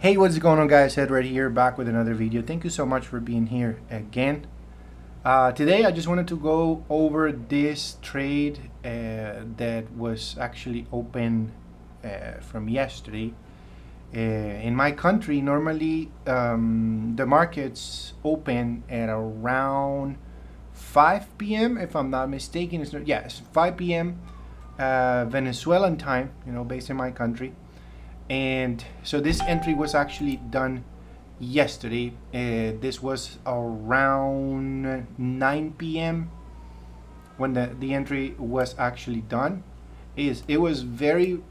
Hey, what's going on, guys? Edward here, back with another video. Thank you so much for being here again. Today I just wanted to go over this trade that was actually open from yesterday. In my country, normally the markets open at around 5 p.m. if I'm not mistaken. Yes, 5 p.m. Venezuelan time, based in my country. And so this entry was actually done yesterday. This was around 9 p.m. when the entry was actually done. It was very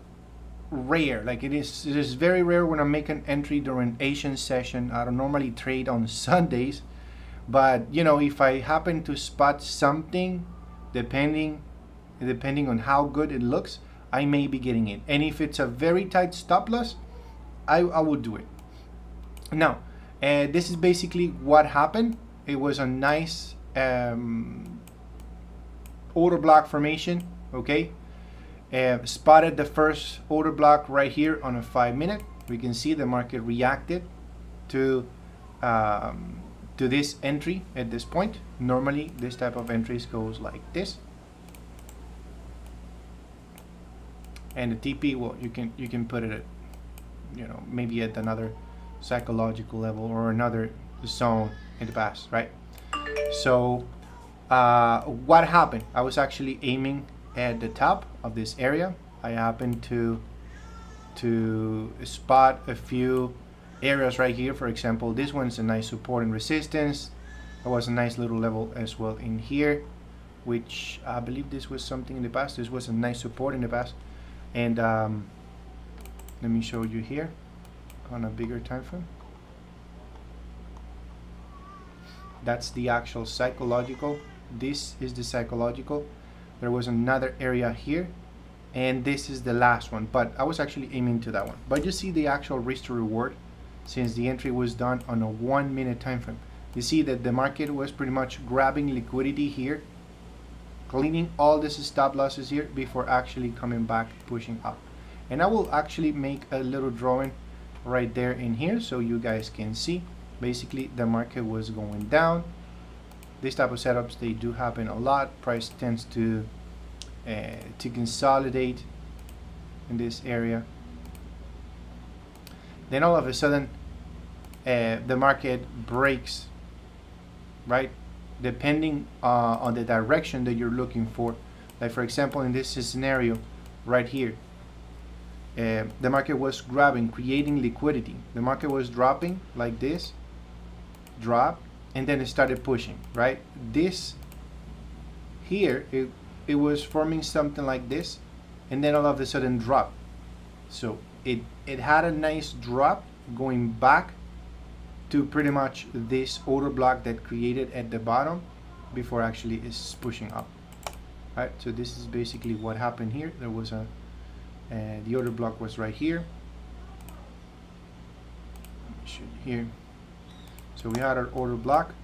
rare, like it is very rare when I make an entry during Asian session. I don't normally trade on Sundays, but if I happen to spot something, depending on how good it looks, I may be getting in. And if it's a very tight stop loss, I will do it. Now, this is basically what happened. It was a nice order block formation, okay? Spotted the first order block right here on a 5-minute. We can see the market reacted to this entry at this point. Normally, this type of entries goes like this. And the TP, well, you can put it at, maybe at another psychological level or another zone in the past, right? So what happened? I was actually aiming at the top of this area. I happened to spot a few areas right here. For example, this one's a nice support and resistance. There was a nice little level as well in here, which I believe this was something in the past. This was a nice support in the past. And let me show you here on a bigger time frame. That's the actual psychological. This is the psychological. There was another area here, and this is the last one, but I was actually aiming to that one. But you see the actual risk to reward since the entry was done on a 1-minute time frame. You see that the market was pretty much grabbing liquidity here, cleaning all these stop losses here before actually coming back, pushing up. And I will actually make a little drawing right there in here so you guys can see. Basically, the market was going down. This type of setups, they do happen a lot. Price tends to consolidate in this area. Then all of a sudden, the market breaks, right? Depending on the direction that you're looking for. Like for example, in this scenario right here, the market was grabbing, creating liquidity. The market was dropping like this, drop, and then it started pushing, right? This here, it was forming something like this, and then all of a sudden drop. So it had a nice drop going back to pretty much this order block that created at the bottom before actually is pushing up. Right, so this is basically what happened here. There was the order block was right here. Here. So we had our order block.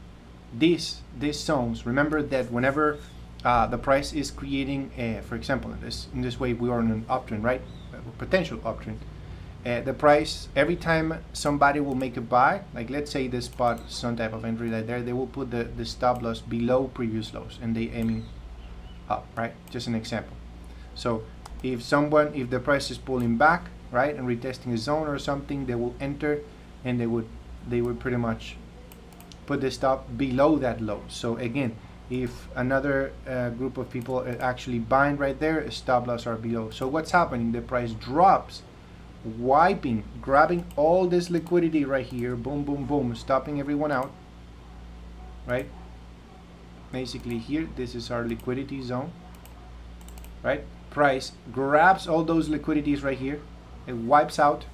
These zones. Remember that whenever the price is creating, for example, in this way we are in an uptrend, right? A potential uptrend. The price, every time somebody will make a buy, like let's say they spot some type of entry right there, they will put the stop loss below previous lows and they aiming up, right? Just an example. So if the price is pulling back, right, and retesting a zone or something, they will enter and they would pretty much put the stop below that low. So again, if another group of people are actually buying right there, stop loss are below. So what's happening? The price drops, grabbing all this liquidity right here, boom, boom, boom, stopping everyone out, right? Basically here, this is our liquidity zone, right? Price grabs all those liquidities right here, it wipes out,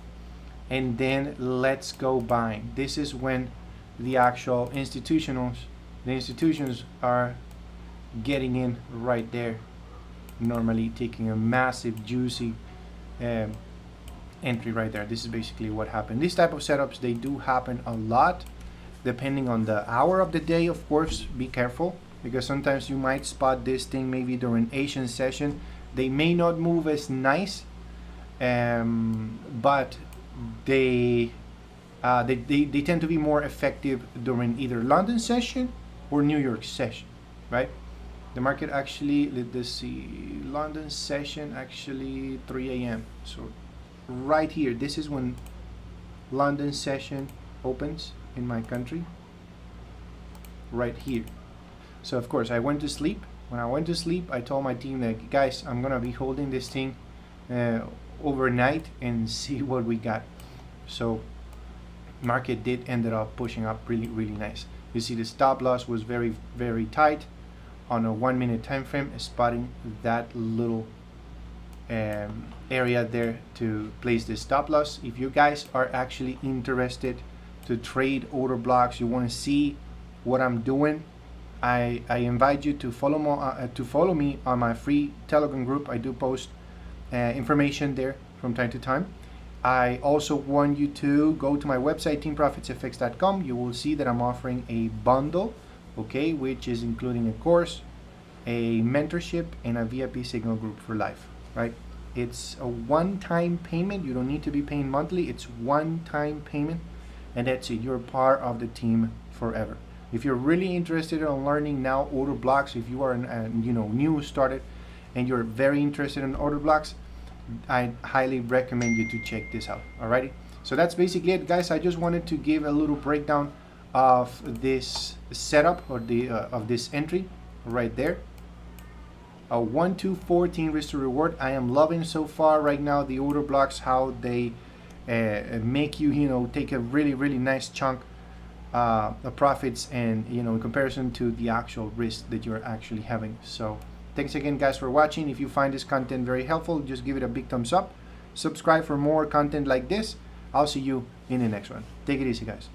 and then let's go buying. This is when the actual institutions are getting in right there, normally taking a massive juicy entry right there. This is basically what happened. These type of setups, they do happen a lot depending on the hour of the day. Of course, be careful, because sometimes you might spot this thing maybe during Asian session. They may not move as nice, but they they tend to be more effective during either London session or New York session, right? The market actually, let's see, London session actually 3 a.m. So right here, this is when London session opens in my country, right here. So of course I went to sleep. When I went to sleep, I told my team that, guys, I'm gonna be holding this thing overnight and see what we got. So market did ended up pushing up really nice. You see the stop loss was very tight on a 1 minute time frame, spotting that little area there to place the stop loss. If you guys are actually interested to trade order blocks, you want to see what I'm doing, I invite you to follow me on my free Telegram group. I do post information there from time to time. I also want you to go to my website, teamprofitsenglish.com. You will see that I'm offering a bundle, okay, which is including a course, a mentorship, and a VIP signal group for life, right? It's a one-time payment. You don't need to be paying monthly. It's one-time payment, and that's it. You're part of the team forever. If you're really interested in learning now order blocks, if you are new started and you're very interested in order blocks, I highly recommend you to check this out. Alrighty, so that's basically it, guys. I just wanted to give a little breakdown of this setup, or the of this entry right there. A 1 to 14 risk to reward. I am loving so far right now the order blocks, how they make you take a really nice chunk of profits, and in comparison to the actual risk that you're actually having. So thanks again, guys, for watching. If you find this content very helpful, just give it a big thumbs up. Subscribe for more content like this. I'll see you in the next one. Take it easy, guys.